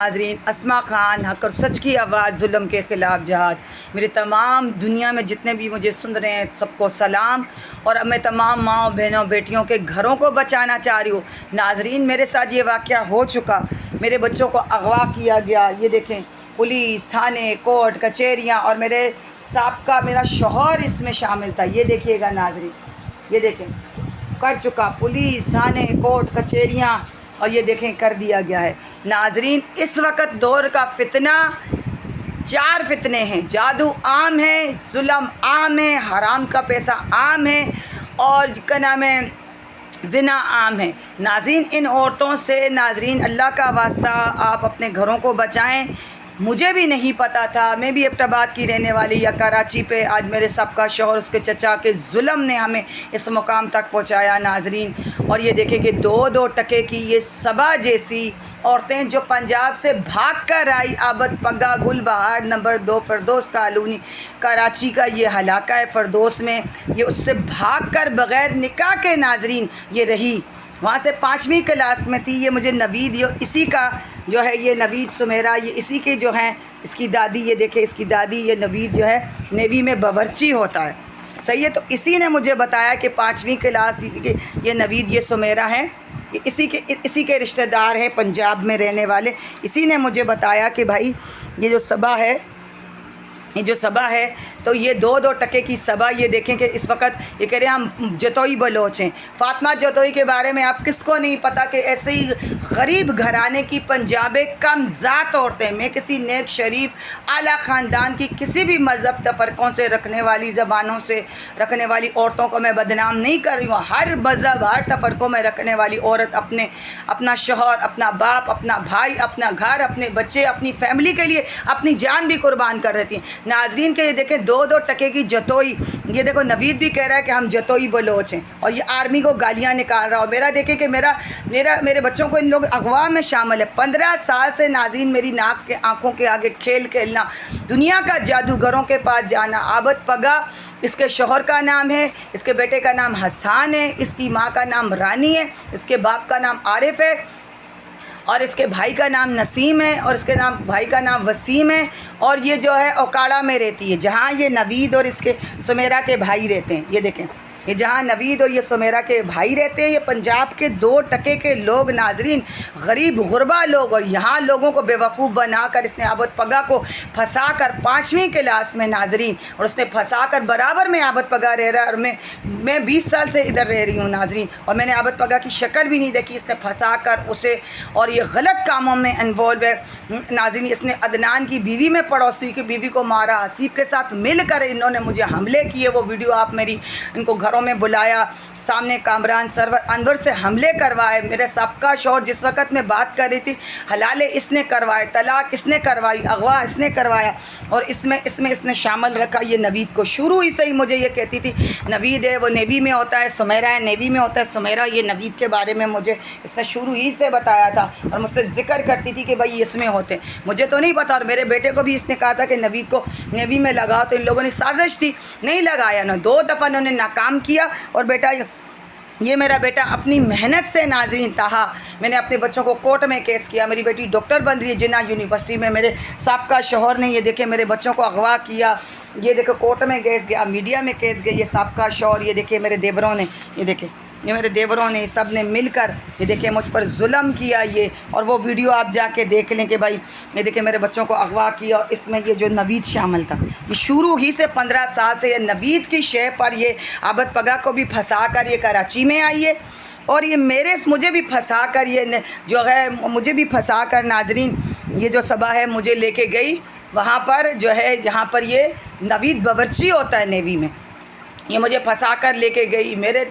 नाज़रीन, अस्मा खान हक और सच की आवाज़, जुल्म के ख़िलाफ़ जहाद। मेरे तमाम दुनिया में जितने भी मुझे सुन रहे हैं सबको सलाम। और अब मैं तमाम माँओं बहनों बेटियों के घरों को बचाना चाह रही हूँ। नाज़रीन, मेरे साथ ये वाक़या हो चुका, मेरे बच्चों को अगवा किया गया। ये देखें, पुलिस, थाने, कोर्ट कचहरियाँ और मेरे साबका मेरा शौहर इसमें शामिल था। ये देखिएगा नाज़रीन, ये देखें, कर चुका, पुलिस, थाने, कोर्ट कचहरियाँ, और ये देखें कर दिया गया है। नाज़रीन, इस वक्त दौर का फितना, 4 फितने हैं। जादू आम है, जुल्म आम है, हराम का पैसा आम है, और क्या नाम है, ज़िना आम है। नाज़रीन, इन औरतों से नाज़रीन अल्लाह का वास्ता आप अपने घरों को बचाएं। मुझे भी नहीं पता था, मैं भी एबटाबाद की रहने वाली या कराची पे, आज मेरे सबका शौहर उसके चचा के जुल्म ने हमें इस मुकाम तक पहुंचाया नाज़रीन। और ये देखें कि 2-2 टके की ये सबा जैसी औरतें जो पंजाब से भाग कर आई, आबद पग्गा गुलबहार नंबर 2 फरदोस कॉलोनी कराची का ये हलाका है फरदोस में, ये उससे भाग कर बग़ैर निकाह के नाज़रीन ये रही। वहाँ से 5वीं क्लास में थी। ये मुझे नवीद, ये इसी का जो है, ये नवीद सुमेरा, ये इसी के जो हैं, इसकी दादी, ये देखे इसकी दादी, ये नवीद जो है नेवी में बावर्ची होता है, सही है। तो इसी ने मुझे बताया कि 5वीं क्लास के ये नवीद, ये सुमेरा हैं, ये इसी के रिश्तेदार हैं पंजाब में रहने वाले। इसी ने मुझे बताया कि भाई ये जो सबा है, ये जो सबा है, तो ये 2-2 टके की सबा, ये देखें कि इस वक्त ये कह रहे हैं हम जतोई बलोच हैं। फ़ातिमा जतोई के बारे में आप किसको नहीं पता कि ऐसे ही गरीब घराने की पंजाबे कम ज़ात औरतें, मैं किसी नेक शरीफ आला ख़ानदान की किसी भी मज़हब तफ़रक़ों से रखने वाली, ज़बानों से रखने वाली औरतों को मैं बदनाम नहीं कर रही हूँ। हर मज़हब, हर तफ़रक़ों में रखने वाली औरत अपना शौहर, अपना बाप, अपना भाई, अपना घर, अपने बच्चे, अपनी फ़ैमिली के लिए अपनी जान भी कुर्बान कर देती हैं। नाज़रीन के ये देखें 2-2 टके की जतोई, ये देखो नवीद भी कह रहा है कि हम जतोई बलोच हैं, और ये आर्मी को गालियां निकाल रहा हो। मेरा देखें कि मेरे बच्चों को इन लोग अगवा में शामिल है। 15 साल से नाज़रीन मेरी नाक के आँखों के आगे खेल खेलना, दुनिया का जादूगरों के पास जाना। आबद पगा इसके शौहर का नाम है, इसके बेटे का नाम हसान है, इसकी माँ का नाम रानी है, इसके बाप का नाम आरिफ है, और इसके भाई का नाम नसीम है, और इसके भाई का नाम वसीम है। और ये जो है ओकाड़ा में रहती है, जहाँ ये नवीद और इसके सुमेरा के भाई रहते हैं। ये देखें, ये जहाँ नवीद और ये सुमेरा के भाई रहते हैं, ये पंजाब के 2 टके के लोग नाज़रीन, गरीब गुरबा लोग। और यहाँ लोगों को बेवकूफ़ बनाकर इसने आबद पगा को फंसा कर 5वीं क्लास में नाज़रीन, और उसने फंसा कर बराबर में आबद पगा रह रहा है, और मैं 20 साल से इधर रह रही हूँ नाज़रीन, और मैंने आबद पगा की शक्ल भी नहीं देखी। इसने फंसा कर उसे, और ये गलत कामों में इन्वॉल्व है नाज़रीन। इसने अदनान की बीवी में पड़ोसी की बीवी को मारा, हसीब के साथ मिलकर इन्होंने मुझे हमले किए। वो वीडियो आप मेरी इनको घरों में बुलाया, सामने कामरान सरवर अनवर से हमले करवाए। मेरे सबका शौहर जिस वक्त मैं बात कर रही थी, हलाले इसने करवाए, तलाक इसने करवाई, अगवा इसने करवाया, और इसमें इसने शामिल रखा ये नवीद को। शुरू ही से ही मुझे ये कहती थी नवीद है वो नेवी में होता है, सुमेरा है नेवी में होता है, सुमेरा, ये नवीद के बारे में मुझे इसने शुरू ही से बताया था, और मुझसे जिक्र करती थी कि भाई इसमें होते हैं। मुझे तो नहीं पता, और मेरे बेटे को भी इसने कहा था कि नवीद को नेवी में लगाओ, तो इन लोगों ने साजिश थी, नहीं लगाया ना। 2 दफ़ा उन्होंने नाकाम किया। और बेटा, ये मेरा बेटा अपनी मेहनत से नाज़रीन तहा, मैंने अपने बच्चों को कोर्ट में केस किया। मेरी बेटी डॉक्टर बन रही है जिन्ना यूनिवर्सिटी में। मेरे साबका शौहर ने ये देखे मेरे बच्चों को अगवा किया, ये देखो कोर्ट में केस गया, मीडिया में केस गया। ये साबका शौहर, ये देखिए मेरे देवरों ने, ये देखे ये मेरे देवरों ने, सब ने मिलकर ये देखिए मुझ पर जुल्म किया ये। और वो वीडियो आप जाके देख लें कि भाई ये देखिए मेरे बच्चों को अगवा किया, और इसमें ये जो नवीद शामिल था, ये शुरू ही से 15 साल से ये नवीद की शय पर ये आबद पगा को भी फंसा कर ये कराची में आई है, और ये मुझे भी फंसा कर ये जो है मुझे भी फंसा कर नाज़रीन ये जो सबा है मुझे लेके गई वहाँ पर जो है जहाँ पर ये नवीद बावर्ची होता है नेवी में। ये मुझे फंसा कर लेके गई, मेरे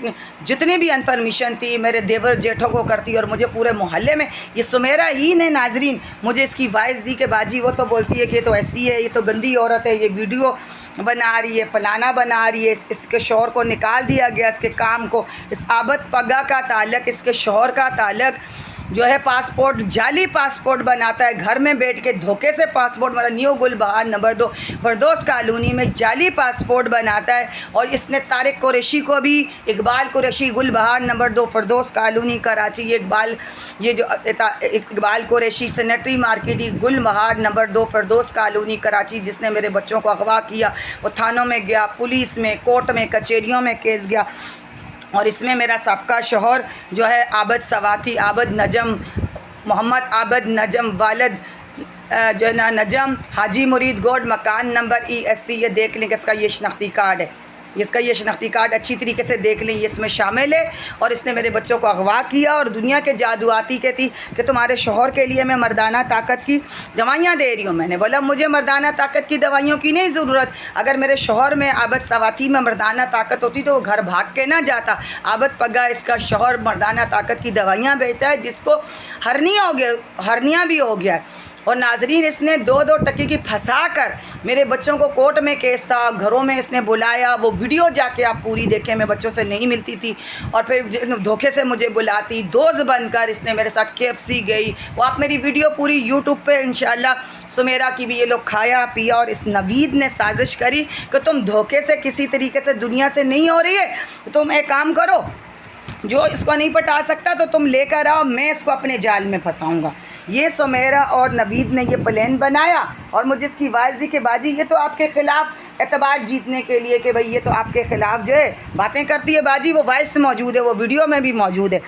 जितनी भी इन्फॉर्मेशन थी मेरे देवर जेठों को करती, और मुझे पूरे मोहल्ले में ये सुमेरा ही ने नाज़रीन मुझे इसकी वाइस दी कि बाजी वो तो बोलती है कि ये तो ऐसी है, ये तो गंदी औरत है, ये वीडियो बना रही है, फलाना बना रही है। इसके शौहर को निकाल दिया गया, इसके काम को, इस आबद पगा का ताल्लुक़, इसके शौहर का ताल्लुक़ जो है पासपोर्ट, जाली पासपोर्ट बनाता है, घर में बैठ के धोखे से पासपोर्ट मतलब न्यू गुलबहार नंबर 2 फरदौस कॉलोनी में जाली पासपोर्ट बनाता है। और इसने तारिक कुरैशी को भी, इकबाल कुरैशी गुलबहार नंबर 2 फरदौस कॉलोनी कराची, ये जो Iqbal Qureshi sanitary market Gulbahar number 2 Firdous colony Karachi, जिसने मेरे बच्चों को अगवा किया, वो थानों में गया, पुलिस में, कोर्ट में, कचहरियों में केस गया। और इसमें मेरा सबका शोहर जो है आबद सवाती, आबद नजम, मोहम्मद आबद नजम वालिद जो है ना नजम हाजी मुरीद गोड, मकान नंबर ESC, ये देख लें कि इसका ये शनाख्ती कार्ड है, इसका ये शनाख्ती कार्ड अच्छी तरीके से देख लें, ये इसमें शामिल है। और इसने मेरे बच्चों को अगवा किया और दुनिया के जादुआती कहती कि तुम्हारे शोहर के लिए मैं मर्दाना ताकत की दवाइयाँ दे रही हूँ। मैंने बोला मुझे मर्दाना ताकत की दवाइयों की नहीं ज़रूरत, अगर मेरे शोहर में आबद सवाती में मर्दाना ताकत होती तो वो घर भाग के ना जाता। आबद पग्गा इसका शोहर मर्दाना ताकत की दवाइयाँ बेचता है, जिसको हर्निया भी हो गया है। और नाजरीन, इसने 2-2 टके की फंसा कर मेरे बच्चों को कोर्ट में केस था, घरों में इसने बुलाया, वो वीडियो जाके आप पूरी देखें, मैं बच्चों से नहीं मिलती थी और फिर धोखे से मुझे बुलाती, दोस्त बनकर इसने मेरे साथ KFC गई। वो आप मेरी वीडियो पूरी यूट्यूब पे इंशाल्लाह सुमेरा की भी ये लोग खाया पिया। और इस नवीद ने साजिश करी कि तुम धोखे से किसी तरीके से दुनिया से नहीं हो रही है, तो तुम एक काम करो, जो इसको नहीं पटा सकता तो तुम लेकर आओ, मैं इसको अपने जाल में फंसाऊँगा। ये सुमेरा और नवीद ने ये प्लान बनाया और मुझे इसकी आवाज़ दी कि बाजी ये तो आपके ख़िलाफ़ एतबार जीतने के लिए कि भाई ये तो आपके ख़िलाफ़ जो है बातें करती है बाजी, वो वॉइस मौजूद है, वो वीडियो में भी मौजूद है,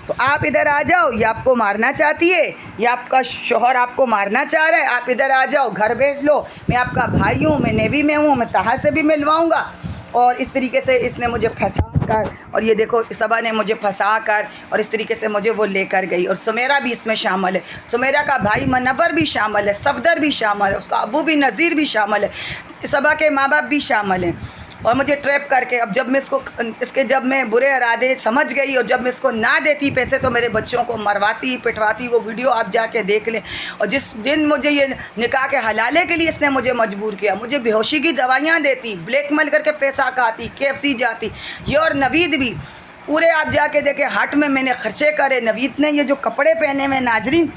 तो आप इधर आ जाओ, ये आपको मारना चाहती है, ये आपका शोहर आपको मारना चाह रहा है, आप इधर आ जाओ, घर भेज लो, मैं आपका भाई हूँ, मैं नेवी में हूँ, मैं तहा से भी मिलवाऊँगा। और इस तरीके से इसने मुझे फंसा कर, और ये देखो सबा ने मुझे फंसा कर और इस तरीके से मुझे वो लेकर गई। और सुमेरा भी इसमें शामिल है, सुमेरा का भाई मनव्वर भी शामिल है, सफदर भी शामिल है, उसका अबू भी नज़ीर भी शामिल है, सबा के माँ बाप भी शामिल हैं। और मुझे ट्रैप करके, अब जब मैं जब मैं बुरे इरादे समझ गई और जब मैं इसको ना देती पैसे तो मेरे बच्चों को मरवाती पिटवाती, वो वीडियो आप जाके देख लें। और जिस दिन मुझे ये निकाह के हलाले के लिए इसने मुझे मजबूर किया, मुझे बेहोशी की दवाइयाँ देती, ब्लैकमेल करके पैसा खाती, KFC जाती, ये और नवीद भी पूरे आप जाके देखें हट में मैंने खर्चे करे। नवीद ने ये जो कपड़े पहने हुए नाजरीन,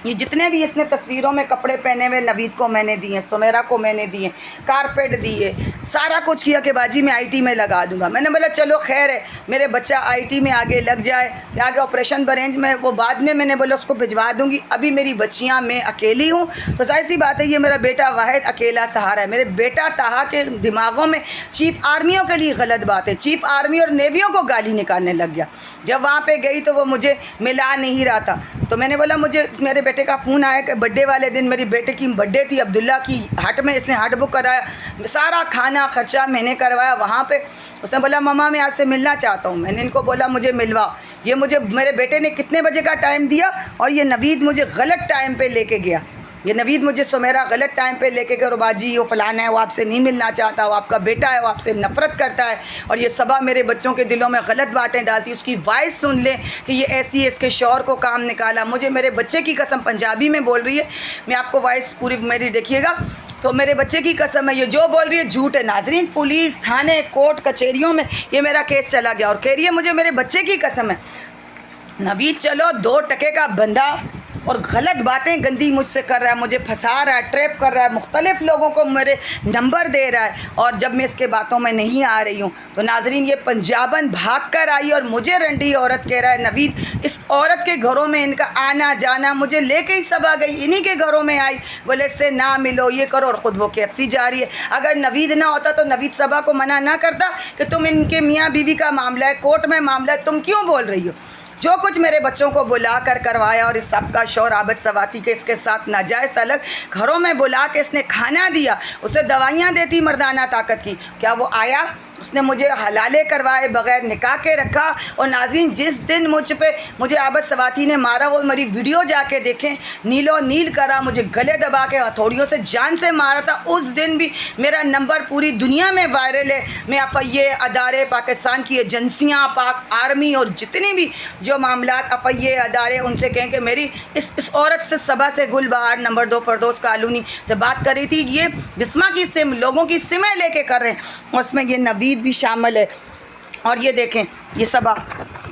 ये जितने भी इसने तस्वीरों में कपड़े पहने हुए नवीद को मैंने दिए, सुमेरा को मैंने दिए, कारपेट दिए, सारा कुछ किया कि बाजी मैं IT में लगा दूंगा। मैंने बोला चलो खैर है, मेरे बच्चा IT में आगे लग जाए, आगे ऑपरेशन बरेंज में वो बाद में मैंने बोला उसको भिजवा दूंगी, अभी मेरी बच्चियाँ मैं अकेली हूँ, तो जाहिर सी बात है ये मेरा बेटा वाहिद अकेला सहारा है। मेरे बेटा ताहा के दिमागों में चीफ आर्मियों के लिए गलत बात है, चीफ आर्मी और नेवियों को गाली निकालने लग गया। जब वहाँ पे गई तो वो मुझे मिला नहीं रहा था, तो मैंने बोला मुझे मेरे बेटे का फ़ोन आया कि बर्थडे वाले दिन मेरी बेटे की बर्थडे थी अब्दुल्ला की, हट में इसने हट बुक कराया, सारा खाना खर्चा मैंने करवाया वहाँ पे। उसने बोला मम्मा मैं आपसे मिलना चाहता हूँ। मैंने इनको बोला मुझे मिलवाओ। ये मुझे मेरे बेटे ने कितने बजे का टाइम दिया और ये नवीद मुझे गलत टाइम पे लेके गया। ये नवीद मुझे सुमेरा गलत टाइम पे लेके गया और बाजी वो फलाना है, वो आपसे नहीं मिलना चाहता, वो आपका बेटा है, वो आपसे नफ़रत करता है। और ये सबा मेरे बच्चों के दिलों में गलत बातें डालती। उसकी वॉइस सुन लें कि ये ऐसी है, इसके शौहर को काम निकाला। मुझे मेरे बच्चे की कसम, पंजाबी में बोल रही है, मैं आपको वॉइस पूरी मेरी देखिएगा, तो मेरे बच्चे की कसम है ये जो बोल रही है झूठ है। नाजरीन, पुलिस थाने कोर्ट कचहरियों में ये मेरा केस चला गया और कह रही है मुझे मेरे बच्चे की कसम है। नवीद चलो 2 टके का बंदा और गलत बातें गंदी मुझसे कर रहा है, मुझे फंसा रहा है, ट्रैप कर रहा है, मुख्तलिफ लोगों को मेरे नंबर दे रहा है। और जब मैं इसके बातों में नहीं आ रही हूँ तो नाजरीन ये पंजाबन भाग कर आई और मुझे रंडी औरत कह रहा है नवीद। इस औरत के घरों में इनका आना जाना, मुझे लेके ही सब आ गई, इन्हीं के घरों में आई, बोले इससे ना मिलो ये करो, और ख़ुद वो KFC जा रही है। अगर नवीद ना होता तो नवीद सबा को मना ना करता कि तुम इनके मियाँ बीवी का मामला है, कोर्ट में मामला है, तुम क्यों बोल रही हो। जो कुछ मेरे बच्चों को बुला कर करवाया और इस सबका शौहर आबद सवाती के इसके साथ नाजायज़ तलक, घरों में बुला के इसने खाना दिया, उसे दवाइयाँ देती मर्दाना ताकत की। क्या वो आया? उसने मुझे हलाले करवाए बग़ैर निकाह के रखा। और नाज़रीन जिस दिन मुझे आबद सवाती ने मारा, वो मेरी वीडियो जाके देखें, नीलो नील करा, मुझे गले दबा के हथौड़ियों से जान से मारा था। उस दिन भी मेरा नंबर पूरी दुनिया में वायरल है। मैं अफ़ये अदारे पाकिस्तान की एजेंसियाँ, पाक आर्मी और जितनी भी जो मामलात अफ़ये अदारे, उनसे कहें कि मेरी इस औरत से सबा से गुलबहार नंबर 2 फरदौस कॉलोनी से बात कर रही थी। ये बिस्मा की सिम, लोगों की सिमें लेके कर रहे हैं और उसमें ये नवीद भी शामिल है। और ये देखें ये सबा,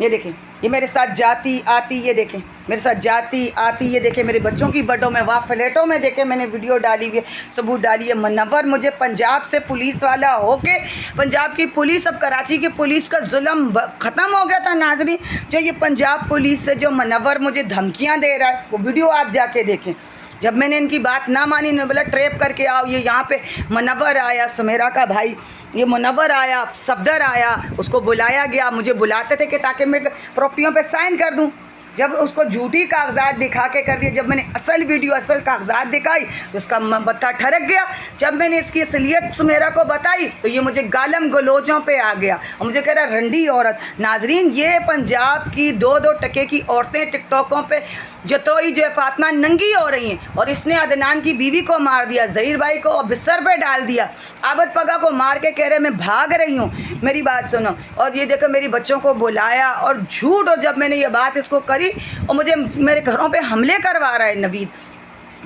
ये देखें ये मेरे साथ जाती आती, ये देखें मेरे साथ जाती आती। ये देखे मेरे बच्चों की बर्थडे में वहाँ फ्लैटों में देखे मैंने वीडियो डाली हुई है, सबूत डाली है। मुनव्वर मुझे पंजाब से पुलिस वाला होके, पंजाब की पुलिस, अब कराची की पुलिस का जुल्म ख़त्म हो गया था नाज़रीन। जो ये पंजाब पुलिस से जो मुनव्वर मुझे धमकियाँ दे रहा है, वो वीडियो आप जाके देखें। जब मैंने इनकी बात ना मानी, ने बोला ट्रैप करके आओ। ये यहाँ पे मुनव्वर आया, सुमेरा का भाई, ये मुनव्वर आया, सफदर आया, उसको बुलाया गया। मुझे बुलाते थे कि ताकि मैं प्रॉपर्टियों पे साइन कर दूँ। जब उसको झूठी कागजात दिखा के कर दिए, जब मैंने असल वीडियो, असल कागजात दिखाई तो उसका बत्ता ठरक गया। जब मैंने इसकी असलियत सुमेरा को बताई तो ये मुझे गालम गलोचों पे आ गया और मुझे कह रहा रंडी औरत। नाजरीन, ये पंजाब की 2-2 टके की औरतें टिकटॉकों पे जतोई जो फातिमा नंगी हो रही हैं, और इसने अदनान की बीवी को मार दिया, ज़हीर भाई को बिस्तर पे डाल दिया, आबद पगा को मार के कह रहे मैं भाग रही हूँ। मेरी बात सुनो। और ये देखो मेरी बच्चों को बुलाया और झूठ, और जब मैंने ये बात इसको करी और मुझे मेरे घरों पे हमले करवा रहा है नवीद,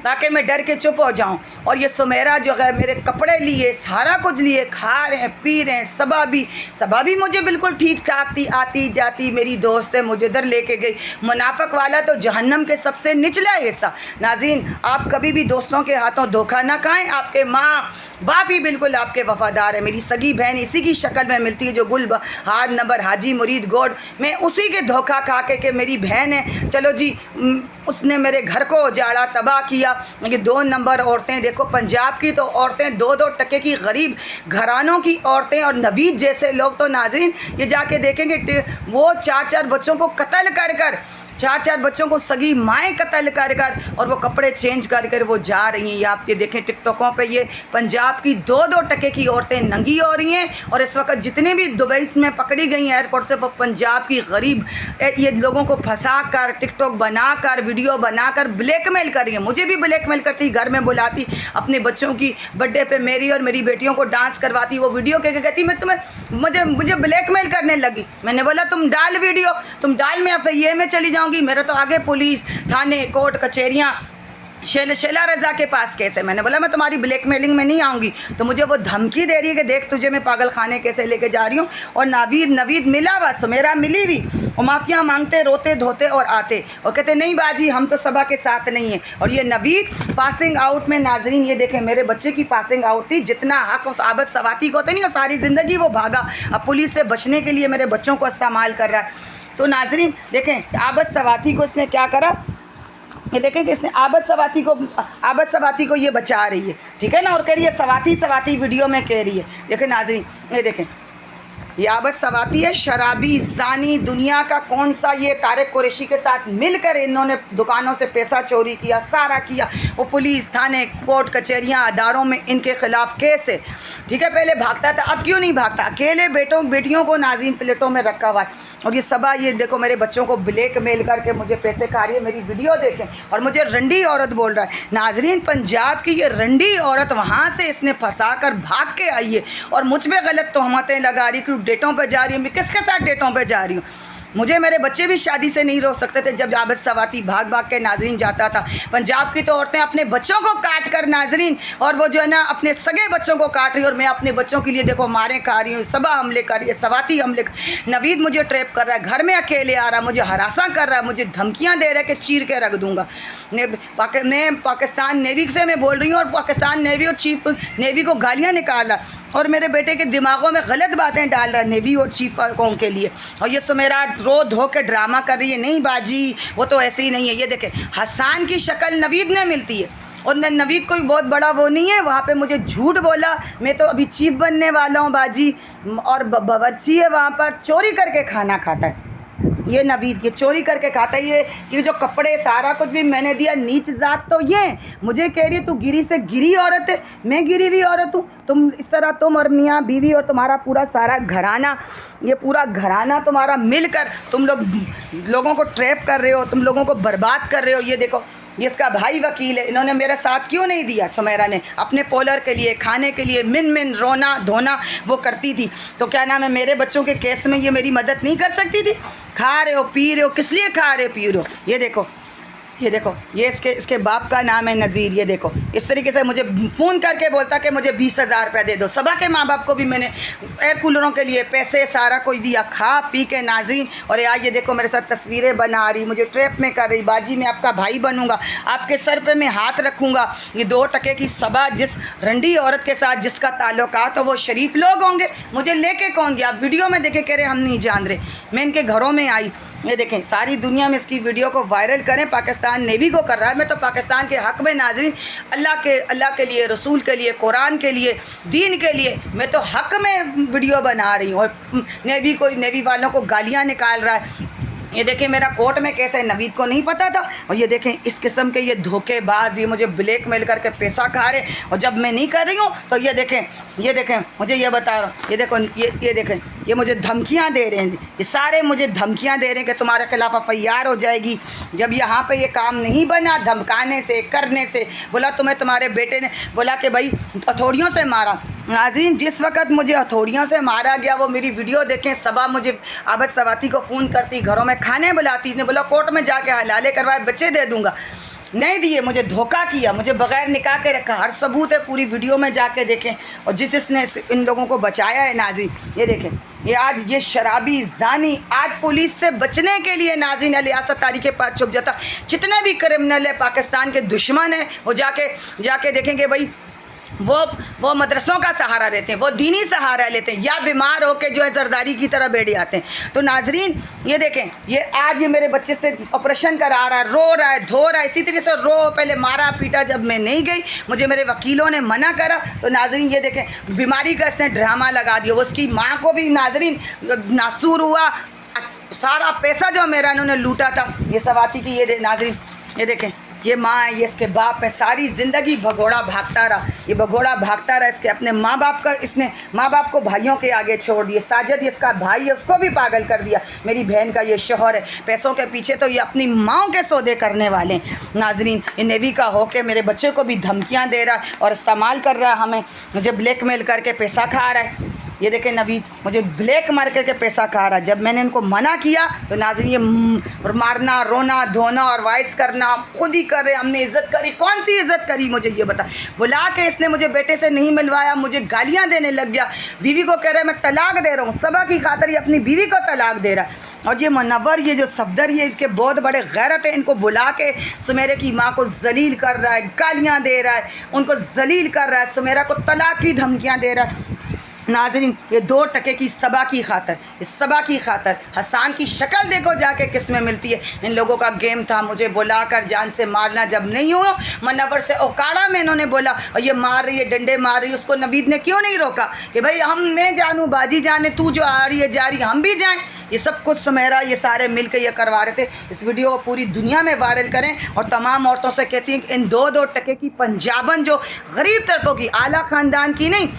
ताकि मैं डर के चुप हो जाऊं। और ये सुमेरा जो है मेरे कपड़े लिए, सारा कुछ लिए, खा रहे हैं, पी रहे हैं। सबा भी मुझे बिल्कुल ठीक ठाक थी, आती जाती मेरी दोस्त है, मुझे इधर लेके गई। मुनाफिक वाला तो जहन्नम के सबसे निचला हिस्सा। नाज़रीन, आप कभी भी दोस्तों के हाथों धोखा ना खाएं। आपके माँ बाप ही बिल्कुल आपके वफ़ादार है। मेरी सगी बहन इसी की शक्ल में मिलती है, जो गुल हार नंबर हाजी मुरीद गोड, मैं उसी के धोखा खा के मेरी बहन है। चलो जी, उसने मेरे घर को उजाड़ा, तबाह किया। ये 2 नंबर औरतें देखो, पंजाब की तो औरतें 2-2 टके की गरीब घरानों की औरतें, और नवीद जैसे लोग तो नाज़रीन ये जाके देखेंगे वो 4-4 बच्चों को कत्ल कर 4-4 बच्चों को सगी माएँ कत्ल कर और वो कपड़े चेंज कर वो जा रही हैं। ये आप ये देखें टिकटॉकों पे, ये पंजाब की 2-2 टके की औरतें नंगी हो रही हैं। और इस वक्त जितने भी दुबई में पकड़ी गई हैं एयरपोर्ट से, वो पंजाब की गरीब ये लोगों को फंसा कर, टिकटॉक बनाकर, वीडियो बनाकर ब्लैकमेल कर रही हैं। मुझे भी ब्लैकमेल करती, घर में बुलाती, अपने बच्चों की बर्थडे पे मेरी और मेरी बेटियों को डांस करवाती। वो वीडियो कह के कहती मैं तुम्हें मुझे ब्लैकमेल करने लगी। मैंने बोला तुम डाल वीडियो, तुम डाल, मैं FIA में चली जाऊँगी। मेरा तो आगे पुलिस, थाने, कोर्ट, कचहरियाँ, शैला रज़ा के पास केस है। मैंने बोला मैं तुम्हारी ब्लैकमेलिंग में नहीं आऊँगी। तो मुझे वो धमकी दे रही है कि देख तुझे मैं पागल खाने कैसे लेके जा रही हूँ। और नवीद मिला हुआ, सुमेरा मिली भी, और माफिया मांगते, रोते धोते और आते और कहते नहीं बाजी हम तो सबा के साथ नहीं हैं। और ये नवीद पासिंग आउट में, नाजरीन ये देखें मेरे बच्चे की पासिंग आउट थी। जितना हक उस आबद सवाती को तो नहीं, और सारी ज़िंदगी वो भागा, अब पुलिस से बचने के लिए मेरे बच्चों को इस्तेमाल कर रहा है। तो नाजरीन देखें आबद सवाती को इसने क्या करा, ये देखें कि इसने आबद सवाती को ये बचा रही है, ठीक है ना, और कह रही है सवाती वीडियो में कह रही है। देखें नाजरीन, ये देखें ये आबद सवाती है, शराबी, ज़ानी, दुनिया का कौन सा, ये तारिक कुरैशी के साथ मिलकर इन्होंने दुकानों से पैसा चोरी किया, सारा किया। वो पुलिस, थाने, कोर्ट, कचहरियाँ, अदारों में इनके खिलाफ केस है, ठीक है। पहले भागता था, अब क्यों नहीं भागता। अकेले बेटियों को नाज़रीन प्लेटों में रखा हुआ है। और ये सबा, ये देखो मेरे बच्चों को ब्लैकमेल करके मुझे पैसे खा रही है। मेरी वीडियो देखें और मुझे रंडी औरत बोल रहा है। नाजरीन, पंजाब की ये रंडी औरत वहाँ से इसने फंसा कर भाग के आई है और मुझ में गलत तोहमतें लगा रही कि डेटों पर जा रही हूँ। मैं किसके साथ डेटों पर जा रही हूँ। मुझे मेरे बच्चे भी शादी से नहीं रोक सकते थे जब आबद सवाती भाग के नाजरीन जाता था। पंजाब की तो औरतें अपने बच्चों को काट कर नाजरीन, और वो जो है ना अपने सगे बच्चों को काट रही है, और मैं अपने बच्चों के लिए देखो मारें खा रही हूँ। सबा हमले कर रही है, सवाती हमले, नवीद मुझे ट्रैप कर रहा है, घर में अकेले आ रहा है, मुझे हरासा कर रहा है, मुझे धमकियाँ दे रहा है कि चीर के रख दूँगा। मैं पाकिस्तान नेवी से मैं बोल रही हूँ, और पाकिस्तान नेवी और चीफ नेवी को गालियाँ निकाल रहा, और मेरे बेटे के दिमागों में गलत बातें डाल रहा है नेवी और चीफ कौन के लिए। और ये सुमेरा रो धो के ड्रामा कर रही है, नहीं बाजी वो तो ऐसे ही नहीं है। ये देखें हसन की शक्ल नवीद ने मिलती है, और नवीद कोई बहुत बड़ा वो नहीं है। वहाँ पे मुझे झूठ बोला, मैं तो अभी चीफ बनने वाला हूँ बाजी, और बावर्ची है वहाँ पर, चोरी करके खाना खाता है ये नवीद, ये चोरी करके खाता है। ये जो कपड़े सारा कुछ भी मैंने दिया, नीच जात तो ये मुझे कह रही है तू गिरी से गिरी औरत है, मैं गिरी हुई औरत हूँ। तुम इस तरह, तुम और मियाँ बीवी और तुम्हारा पूरा सारा घराना, ये पूरा घराना तुम्हारा मिलकर तुम लोगों को ट्रैप कर रहे हो, तुम लोगों को बर्बाद कर रहे हो। ये देखो ये इसका भाई वकील है, इन्होंने मेरा साथ क्यों नहीं दिया। सुमेरा ने अपने पोलर के लिए, खाने के लिए मिन रोना धोना वो करती थी, तो क्या नाम है मेरे बच्चों के केस में ये मेरी मदद नहीं कर सकती थी। खा रहे हो पी रहे हो, किस लिए खा रहे हो पी रहे हो। ये देखो ये देखो, ये इसके बाप का नाम है नज़ीर। ये देखो इस तरीके से मुझे फ़ोन करके बोलता कि मुझे 20,000 रुपये दे दो। सबा के माँ बाप को भी मैंने एयर कूलरों के लिए पैसे सारा कुछ दिया, खा पी के नाज़रीन। और यार ये देखो मेरे साथ तस्वीरें बना रही, मुझे ट्रैप में कर रही, बाजी मैं आपका भाई बनूंगा, आपके सर पे मैं हाथ रखूँगा। ये 2 टके की सबा जिस रंडी औरत के साथ जिसका ताल्लुकात, तो वो शरीफ लोग होंगे, मुझे लेके कौन गया? आप वीडियो में देखे कह रहे हम नहीं जान रहे, मैं इनके घरों में आई। ये देखें, सारी दुनिया में इसकी वीडियो को वायरल करें, पाकिस्तान नेवी को कर रहा है। मैं तो पाकिस्तान के हक़ में नाज़रीन, अल्लाह के लिए, रसूल के लिए, कुरान के लिए, दीन के लिए मैं तो हक़ में वीडियो बना रही हूँ। और नेवी वालों को गालियाँ निकाल रहा है। ये देखें मेरा कोर्ट में केस है, नवीद को नहीं पता था। और ये देखें इस किस्म के ये धोखेबाज, ये मुझे ब्लैकमेल करके पैसा खा रहे, और जब मैं नहीं कर रही हूँ तो ये देखें मुझे ये बता रहा हूँ, ये देखो ये देखें, ये मुझे धमकियाँ दे रहे हैं, ये सारे मुझे धमकियाँ दे रहे हैं कि तुम्हारे खिलाफ FIR हो जाएगी। जब यहाँ पे ये काम नहीं बना, धमकाने से, करने से, बोला तुम्हें तुम्हारे बेटे ने बोला कि भाई हथौड़ियों से मारा। नाज़रीन जिस वक्त मुझे हथौड़ियों से मारा गया, वो मेरी वीडियो देखें। सबा मुझे आबद सवाती को फ़ोन करती, घरों में खाने बुलाती, इसने बोला कोर्ट में जाके हलाले करवाए बच्चे दे दूँगा, नहीं दिए, मुझे धोखा किया, मुझे बग़ैर निकाह के रखा। हर सबूत है, पूरी वीडियो में जाके देखें। और जिसने इन लोगों को बचाया है नाज़रीन, ये देखें, ये आज ये शराबी जानी आज पुलिस से बचने के लिए नाज़रीन लियासत तारी के पास छुप जाता। जितने भी क्रिमिनल है, पाकिस्तान के दुश्मन हैं, वो जाके देखेंगे भाई वो मदरसों का सहारा लेते हैं, वो दीनी सहारा लेते हैं, या बीमार होकर जो है जरदारी की तरह बैठ जाते हैं। तो नाजरीन ये देखें, ये आज ये मेरे बच्चे से ऑपरेशन करा रहा है, रो रहा है, धो रहा है, इसी तरीके से पहले मारा पीटा। जब मैं नहीं गई, मुझे मेरे वकीलों ने मना करा। तो नाजरीन ये देखें बीमारी का इसने ड्रामा लगा दिया। उसकी माँ को भी नाजरीन नासूर हुआ, सारा पैसा जो मेरा इन्होंने लूटा था ये सवाती की, ये नाजरीन ये देखें, ये माँ है, ये इसके बाप है। सारी ज़िंदगी भगोड़ा भागता रहा, ये भगोड़ा भागता रहा। इसके अपने माँ बाप का, इसने माँ बाप को भाइयों के आगे छोड़ दिए। साजिद इसका भाई है, उसको भी पागल कर दिया। मेरी बहन का ये शौहर है, पैसों के पीछे तो ये अपनी माँओं के सौदे करने वाले हैं। नाजरीन ये नेवी का होके मेरे बच्चे को भी धमकियाँ दे रहा है और इस्तेमाल कर रहा है, हमें मुझे ब्लैकमेल करके पैसा खा रहा है। ये देखें नवीद मुझे ब्लैक मार करके पैसा खा रहा है। जब मैंने इनको मना किया तो नाज़रीन ये मारना, रोना, धोना और वाइस करना खुद ही कर रहे। हमने इज़्ज़त करी, कौन सी इज़्ज़त करी मुझे ये बता। बुला के इसने मुझे बेटे से नहीं मिलवाया, मुझे गालियाँ देने लग गया। बीवी को कह रहा है मैं तलाक दे रहा हूँ, सबा की खातिर ये अपनी बीवी को तलाक दे रहा है। और ये मुनव्वर, ये जो सफदर, ये इसके बहुत बड़े गैरत है। इनको बुला के सुमेरे की माँ को जलील कर रहा है, गालियाँ दे रहा है, उनको जलील कर रहा है, सुमेरा को तलाक की धमकियाँ दे रहा है। नाज़रीन ये 2 टके की सबा की खातर, इस सबा की खातर हसन की शक्ल देखो जाके किस में मिलती है। इन लोगों का गेम था मुझे बुलाकर जान से मारना। जब नहीं हुआ मुनव्वर से औकाड़ा में इन्होंने बोला और ये मार रही है, डंडे मार रही है। उसको नवीद ने क्यों नहीं रोका कि भाई मैं जानूँ, बाजी जाने, तू जो आ रही है जा रही है, हम भी जाएँ। ये सब कुछ सुमेरा ये सारे मिल के ये करवा रहे थे। इस वीडियो को पूरी दुनिया में वायरल करें और तमाम औरतों से कहती हैं कि इन 2-2 टके की पंजाबन जो गरीब तबकों की, आला ख़ानदान की नहीं,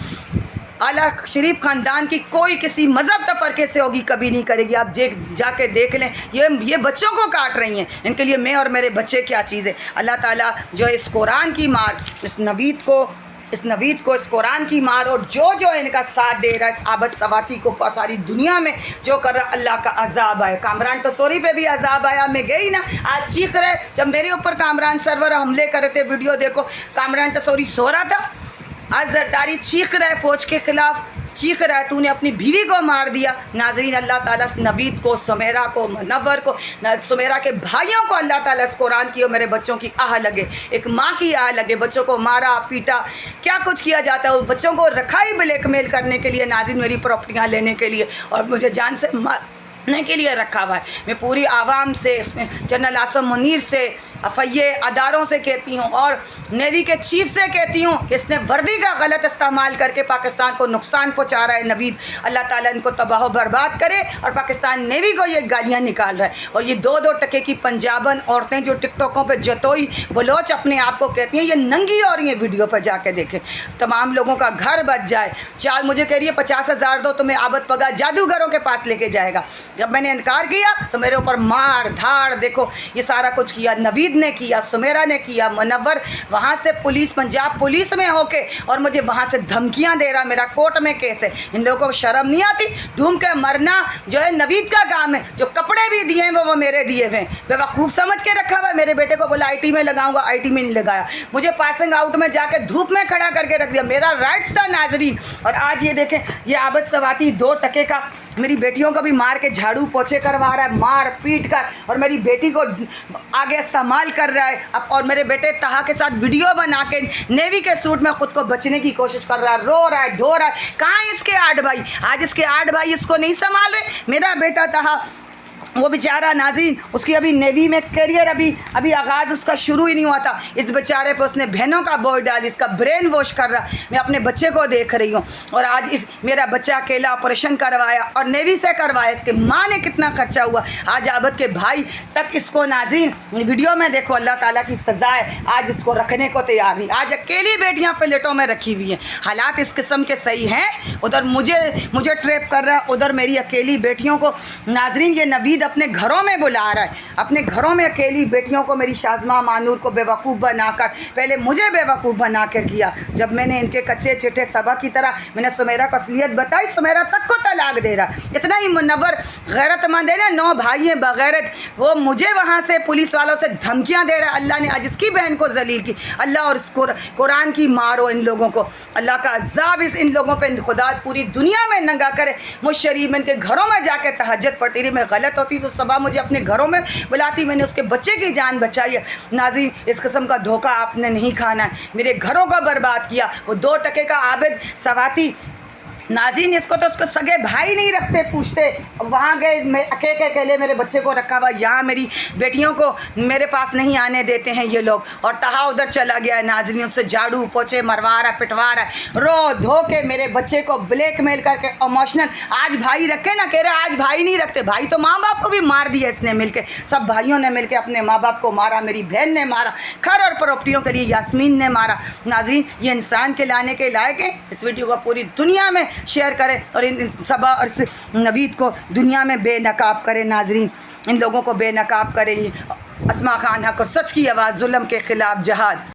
आला शरीफ ख़ानदान की, कोई किसी मज़हब तफ़रक़े से होगी, कभी नहीं करेगी। आप जाके देख लें, ये बच्चों को काट रही हैं। इनके लिए मैं और मेरे बच्चे क्या चीज़ है। अल्लाह ताला जो इस कुरान की मार, इस नवीद को इस कुरान की मार और जो इनका साथ दे रहा है, इस आबद सवाती को सारी दुनिया में जो कर रहा, अल्लाह का अजाब आए। कामरान टसोरी पे भी अजाब आया। मैं गई ना, आज चीख रहे जब मेरे ऊपर कामरान सरवर हमले कर रहे थे। वीडियो देखो, कामरान टसोरी सो रहा था, आज जरदारी चीख रहा है, फ़ौज के ख़िलाफ़ चीख रहा है, तूने अपनी बीवी को मार दिया। नाज़रीन अल्लाह ताला नवीद को, सुमेरा को, मुनव्वर को, सुमेरा के भाइयों को अल्लाह ताला इस कुरान की और मेरे बच्चों की आह लगे, एक माँ की आह लगे। बच्चों को मारा पीटा, क्या कुछ किया जाता है। बच्चों को रखा ही ब्लैकमेल करने के लिए, नाज़रीन मेरी प्रॉपर्टियाँ लेने के लिए और मुझे जान से मारने के लिए रखा हुआ है। मैं पूरी आवाम से, जनरल आसम मुनीर से, अफैये अदारों से कहती हूँ और नेवी के चीफ से कहती हूँ कि इसने वर्दी का गलत इस्तेमाल करके पाकिस्तान को नुकसान पहुँचा रहा है। नवीद अल्लाह ताला इनको तबाह बर्बाद करे और पाकिस्तान नेवी को ये गालियाँ निकाल रहा है। और ये 2-2 टके की पंजाबन औरतें जो टिकटॉकों पे जतोई बलोच अपने आप को कहती हैं, ये नंगी और ये वीडियो पर जाके देखें। तमाम लोगों का घर बच जाए। चाल मुझे कह रही है 50,000 दो, तुम्हें आबद पगा जादूगरों के पास लेके जाएगा। जब मैंने इनकार किया तो मेरे ऊपर मार धाड़, देखो ये सारा कुछ किया। नवीद नवीद ने किया, सुमेरा ने किया, मुनव्वर वहाँ से पुलिस, पंजाब पुलिस में होके और मुझे वहाँ से धमकियाँ दे रहा, मेरा कोर्ट में केस है। इन लोगों को शर्म नहीं आती? ढूंढ के मरना जो है नवीद का काम है। जो कपड़े भी दिए हैं वो मेरे दिए हुए हैं। बेवकूफ़ समझ के रखा हुआ है। मेरे बेटे को बोला IT में लगाऊंगा, IT में नहीं लगाया। मुझे पासिंग आउट में जाके धूप में खड़ा करके रख दिया। मेरा राइट्स था नाजरीन। और आज ये देखें, ये आबद सवाती 2 टके का मेरी बेटियों को भी मार के झाड़ू पोछे करवा रहा है, मार पीट कर, और मेरी बेटी को आगे इस्तेमाल कर रहा है अब। और मेरे बेटे तहा के साथ वीडियो बना के नेवी के सूट में ख़ुद को बचने की कोशिश कर रहा है, रो रहा है, धो रहा है। कहाँ है इसके 8 भाई? आज इसके 8 भाई इसको नहीं संभाल रहे। मेरा बेटा तहा वो बेचारा नाज़रीन, उसकी अभी नेवी में करियर अभी आगाज़ उसका शुरू ही नहीं हुआ था। इस बेचारे पे उसने बहनों का बोझ डाल, इसका ब्रेन वॉश कर रहा। मैं अपने बच्चे को देख रही हूँ। और आज मेरा बच्चा अकेला ऑपरेशन करवाया और नेवी से करवाया। इसके माँ ने कितना खर्चा हुआ। आज आबद के भाई तक इसको नाज़रीन वीडियो में देखो, अल्लाह ताला की सज़ा है, आज इसको रखने को तैयार नहीं। आज अकेली बेटियाँ फ्लैटों में रखी हुई हैं। हालात इस किस्म के सही हैं। उधर मुझे ट्रैप कर रहा है, उधर मेरी अकेली बेटियों को नाज़रीन ये नवीद अपने घरों में बुला रहा है। अपने घरों में अकेली बेटियों को, मेरी शाज़मा मानूर को बेवकूफ़ बनाकर, पहले मुझे बेवकूफ़ बनाकर किया। जब मैंने इनके कच्चे चिट्ठे सबक की तरह मैंने सुमेरा को असलियत बताई, सुमेरा तक को तलाक दे रहा। इतना ही मुनव्वर गैरतमंद है ना, 9 भाई हैं बगैरत, वो मुझे वहाँ से पुलिस वालों से धमकियाँ दे रहा है। अल्लाह ने आज इसकी बहन को जलील की। अल्लाह और इस कुरान की मारो इन लोगों को। अल्लाह का अज़ाब इन लोगों पर खुदा पूरी दुनिया में नंगा करे। मुझ शरीफ में इनके घरों में जाकर तहज्जुद पढ़ती रही। मैं गलत होती तो सुबह मुझे अपने घरों में बुलाती, मैंने उसके बच्चे की जान बचाई है। नाज़रीन, इस किस्म का धोखा आपने नहीं खाना है। मेरे घरों को बर्बाद किया। वो 2 टके का आबिद सवाती नाज़रीन, इसको तो उसको सगे भाई नहीं रखते, पूछते। वहाँ गए, मैं अकेले मेरे बच्चे को रखा हुआ। यहाँ मेरी बेटियों को मेरे पास नहीं आने देते हैं ये लोग। और तहा उधर चला गया है नाज़रीन, उससे झाड़ू पोछे मरवा रहा, पिटवा रहा है, रो धो के मेरे बच्चे को ब्लैकमेल करके इमोशनल। आज भाई रखे ना, कह रहे आज भाई नहीं रखते। भाई तो माँ बाप को भी मार दिया इसने मिलके, सब भाइयों ने मिलके अपने माँ बाप को मारा। मेरी बहन ने मारा, घर और प्रॉपर्टियों के लिए यास्मीन ने मारा। नाज़रीन, ये इंसान के लाने के लायक है। इस वीडियो को पूरी दुनिया में शेयर करें और इन सबा और नवीद को दुनिया में बेनकाब करें। नाजरीन, इन लोगों को बेनकाब करें। अस्मा खान हक और सच की आवाज़, जुल्म के ख़िलाफ़ जहाद।